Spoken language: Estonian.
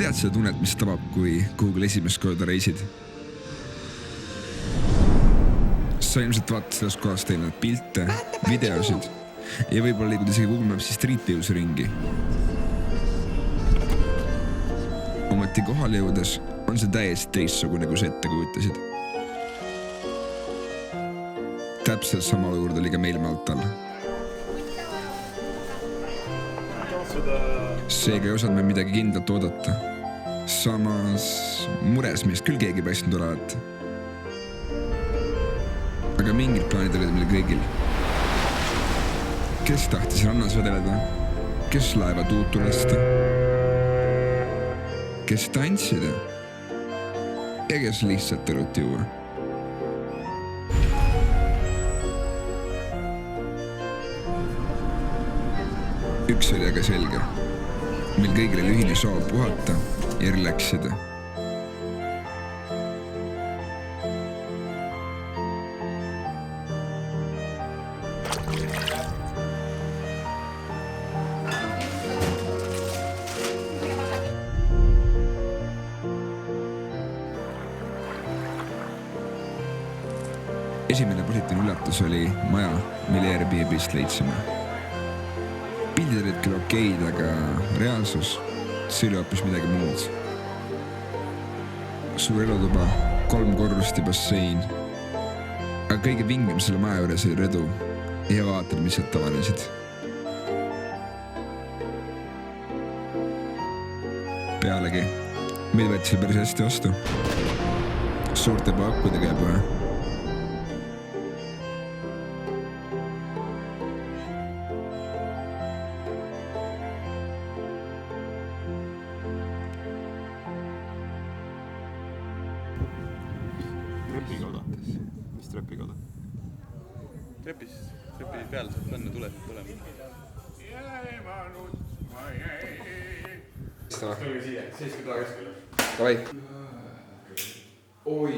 tead seda tunnet, mis tabab, kui Google esimest korda reisid? Sa ilmselt vaatad sellest kohast eelnevad pilte, videosid ja võib-olla liigud isegi Google Mapsi Street View's ringi. Ometi kohale jõudes on see täiesti teistsugune, kui sa ette kujutasid. Täpselt sama olukord oli ka meil Maltal. Seega ei osanud me midagi kindlat oodata. Samas mures meist küll keegi paistnud olevat. Aga mingid plaanid olid meil kõigil. Kes tahtis rannas vedeleda? Kes laeva tuutu lasta? Kes tantsida? Ja kes lihtsalt õlut juua? Üks oli aga selge. Meil kõigil oli ühine soov puhata ja relaxida. Esimene positiivne üllatus oli maja, mille Airbnb'st leidsime. Pildid olid küll okeid, aga reaalsus, see oli hoopis midagi muud. Suur elutuba, 3 korrust ja bassein. Aga kõige vingem selle maja juures oli rõdu ja vaated, mis sealt avanesid. Pealegi, meil võttis päris hästi vastu. Suurte pakkudega ja põhe. Trepikoda. Mis trepikoda? Trepi peal saab panna tuleb tulema. Tulge siia, siiski taha keskele. Davai. Oi.